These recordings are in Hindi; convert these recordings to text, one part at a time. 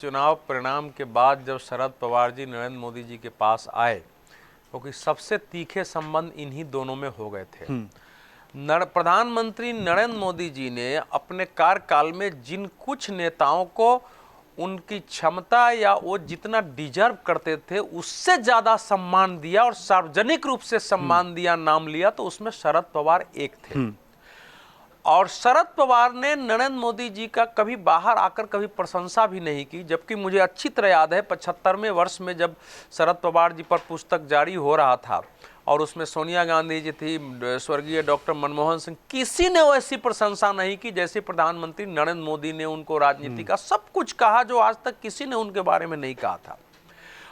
चुनाव परिणाम के बाद जब शरद पवार जी नरेंद्र मोदी जी के पास आए, क्योंकि सबसे तीखे संबंध इन्हीं दोनों में हो गए थे। प्रधानमंत्री नरेंद्र मोदी जी ने अपने कार्यकाल में जिन कुछ नेताओं को उनकी क्षमता या वो जितना डिजर्व करते थे उससे ज्यादा सम्मान दिया और सार्वजनिक रूप से सम्मान दिया, नाम लिया, तो उसमें शरद पवार एक थे। और शरद पवार ने नरेंद्र मोदी जी का कभी बाहर आकर कभी प्रशंसा भी नहीं की, जबकि मुझे अच्छी तरह याद है 75वें वर्ष में जब शरद पवार जी पर पुस्तक जारी हो रहा था और उसमें सोनिया गांधी जी थी, स्वर्गीय डॉक्टर मनमोहन सिंह, किसी ने वैसी प्रशंसा नहीं की जैसे प्रधानमंत्री नरेंद्र मोदी ने उनको राजनीति का सब कुछ कहा जो आज तक किसी ने उनके बारे में नहीं कहा था।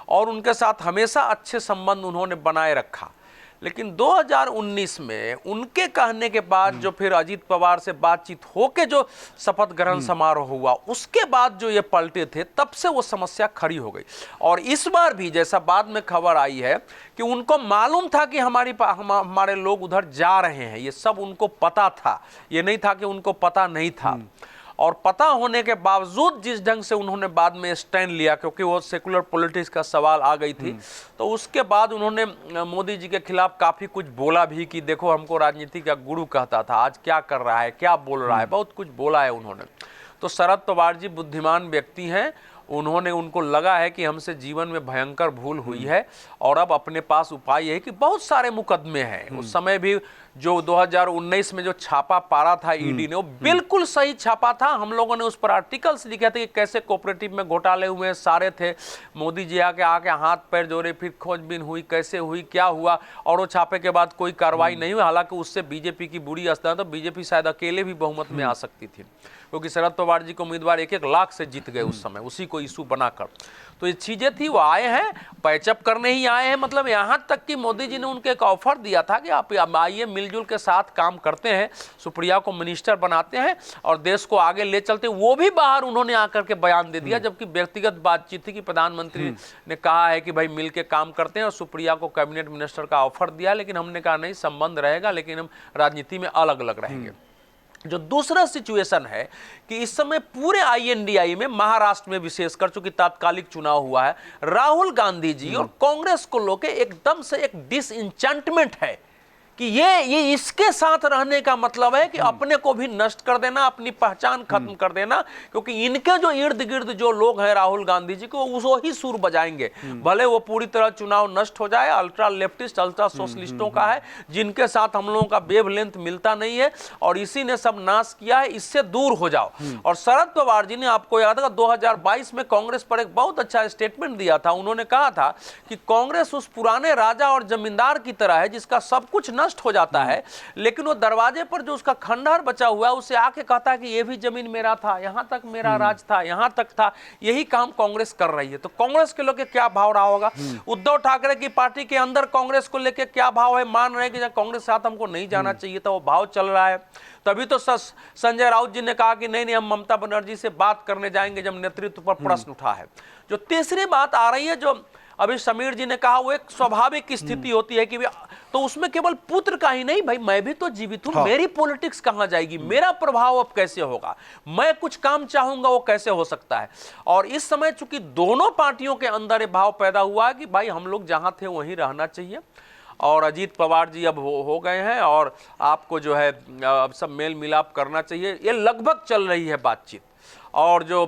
और उनके साथ हमेशा अच्छे संबंध उन्होंने बनाए रखा। लेकिन 2019 में उनके कहने के बाद जो फिर अजीत पवार से बातचीत होके जो शपथ ग्रहण समारोह हुआ, उसके बाद जो ये पलटे थे, तब से वो समस्या खड़ी हो गई। और इस बार भी जैसा बाद में खबर आई है कि उनको मालूम था कि हमारे लोग उधर जा रहे हैं, ये सब उनको पता था, ये नहीं था कि उनको पता नहीं था। और पता होने के बावजूद जिस ढंग से उन्होंने बाद में स्टैंड लिया, क्योंकि वो सेकुलर पॉलिटिक्स का सवाल आ गई थी, तो उसके बाद उन्होंने मोदी जी के खिलाफ काफ़ी कुछ बोला भी कि देखो हमको राजनीति का गुरु कहता था, आज क्या कर रहा है, क्या बोल रहा है, बहुत कुछ बोला है उन्होंने। तो शरद पवार जी बुद्धिमान व्यक्ति हैं, उन्होंने उनको लगा है कि हमसे जीवन में भयंकर भूल हुई है और अब अपने पास उपाय है कि बहुत सारे मुकदमे हैं। उस समय भी जो 2019 में जो छापा पारा था ईडी ने, वो बिल्कुल सही छापा था। हम लोगों ने उस पर आर्टिकल्स लिखे थे कि कैसे कोऑपरेटिव में घोटाले हुए सारे थे, मोदी जी आके हाथ पैर जोड़े, फिर खोजबीन हुई, कैसे हुई, क्या हुआ, और वो छापे के बाद कोई कार्रवाई नहीं हुई। हालांकि उससे बीजेपी की बुरी अवस्था, तो बीजेपी शायद अकेले भी बहुमत में आ सकती थी, क्योंकि शरद पवार जी को उम्मीदवार 1-1 लाख से जीत गए उस समय, उसी को इशू बनाकर। तो ये चीजें थी, वो आए हैं पैचअप करने ही आए हैं। मतलब यहाँ तक कि मोदी जी ने उनको एक ऑफर दिया था कि आप आइए, मिलजुल के साथ काम करते हैं, सुप्रिया को मिनिस्टर बनाते हैं और देश को आगे ले चलते हैं। वो भी बाहर उन्होंने आकर के बयान दे दिया, जबकि व्यक्तिगत बातचीत थी कि प्रधानमंत्री ने कहा है कि भाई मिल के काम करते हैं और सुप्रिया को कैबिनेट मिनिस्टर का ऑफर दिया, लेकिन हमने कहा नहीं, संबंध रहेगा, लेकिन हम राजनीति में अलग अलग रहेंगे। जो दूसरा सिचुएशन है कि इस समय पूरे INDI में, महाराष्ट्र में विशेषकर, चूंकि तात्कालिक चुनाव हुआ है, राहुल गांधी जी और कांग्रेस को लोग एकदम से एक डिसइंचेंटमेंट है कि ये इसके साथ रहने का मतलब है कि अपने को भी नष्ट कर देना, अपनी पहचान खत्म कर देना, क्योंकि इनके जो इर्द गिर्द जो लोग हैं राहुल गांधी जी को, वो ही सुर बजाएंगे, भले वो पूरी तरह चुनाव नष्ट हो जाए। अल्ट्रा लेफ्टिस्ट, अल्ट्रा सोशलिस्टों का है, जिनके साथ हम लोगों का वेवलेंथ मिलता नहीं है और इसी ने सब नाश किया है, इससे दूर हो जाओ। और शरद पवार जी ने, आपको याद है 2022 में कांग्रेस पर एक बहुत अच्छा स्टेटमेंट दिया था। उन्होंने कहा था कि कांग्रेस उस पुराने राजा और जमींदार की तरह है जिसका सब कुछ नष्ट हो जाता है, लेकिन वो दरवाजे पर जो उसका खंडहर बचा हुआ है उसे आके कहता है कि ये भी जमीन मेरा था, यहां तक मेरा राज था, यहां तक था। यही काम कांग्रेस कर रही है। तो कांग्रेस के लोग क्या भाव रहा होगा? उद्धव ठाकरे की पार्टी के अंदर कांग्रेस को लेकर क्या भाव है? मान रहे हैं कि कांग्रेस के साथ हमको नहीं जाना चाहिए था, वो भाव चल रहा है। तभी तो संजय राउत जी ने कहा कि नहीं, हम ममता बनर्जी से बात करने जाएंगे जब नेतृत्व पर प्रश्न उठा है। जो तीसरी बात आ रही है, जो अभी समीर जी ने कहा, वो एक स्वाभाविक स्थिति होती है कि तो उसमें केवल पुत्र का ही नहीं, भाई मैं भी तो जीवित हूं, मेरी पॉलिटिक्स कहां जाएगी, मेरा प्रभाव अब कैसे होगा, मैं कुछ काम चाहूंगा वो कैसे हो सकता है। और इस समय चूंकि दोनों पार्टियों के अंदर ये भाव पैदा हुआ है कि भाई हम लोग जहां थे वहीं रहना चाहिए। और अजीत पवार जी अब हो गए हैं और आपको जो है अब सब मेल मिलाप करना चाहिए, ये लगभग चल रही है बातचीत। और जो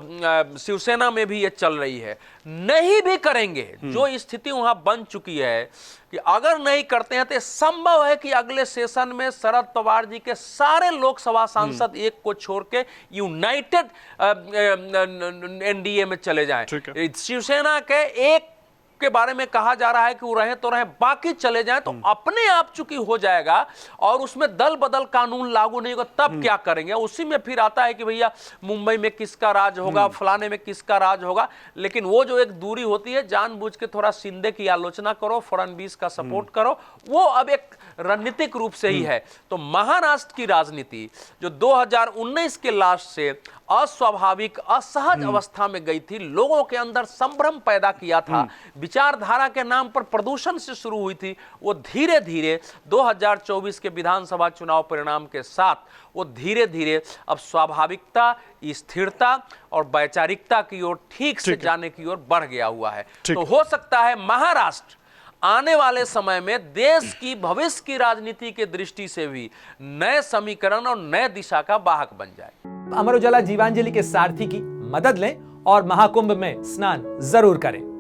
शिवसेना में भी ये चल रही है, नहीं भी करेंगे, जो स्थिति वहां बन चुकी है कि अगर नहीं करते हैं तो संभव है कि अगले सेशन में शरद पवार जी के सारे लोकसभा सांसद एक को छोड़ के यूनाइटेड NDA में चले जाएं। शिवसेना के एक के बारे में कहा जा रहा है कि वो रहे तो रहे, बाकी चले जाएं, तो अपने आप चुकी हो जाएगा और उसमें दल बदल कानून लागू नहीं होगा। तब क्या करेंगे? उसी में फिर आता है कि भैया मुंबई में किसका राज होगा, फलाने में किसका राज होगा। लेकिन वो जो एक दूरी होती है, जानबूझ के थोड़ा शिंदे की आलोचना करो, फडणवीस का सपोर्ट करो, वो अब एक रणनीतिक रूप से ही है। तो महाराष्ट्र की राजनीति जो 2019 के लास्ट से अस्वाभाविक असहज अवस्था में गई थी, लोगों के अंदर संभ्रम पैदा किया था, विचारधारा के नाम पर प्रदूषण से शुरू हुई थी, वो धीरे धीरे 2024 के विधानसभा चुनाव परिणाम के साथ वो धीरे धीरे अब स्वाभाविकता, स्थिरता और वैचारिकता की ओर ठीक से जाने की ओर बढ़ गया हुआ है। तो हो सकता है महाराष्ट्र आने वाले समय में देश की भविष्य की राजनीति के दृष्टि से भी नए समीकरण और नए दिशा का वाहक बन जाए। अमर उजाला जीवांजलि के सारथी की मदद लें और महाकुंभ में स्नान जरूर करें।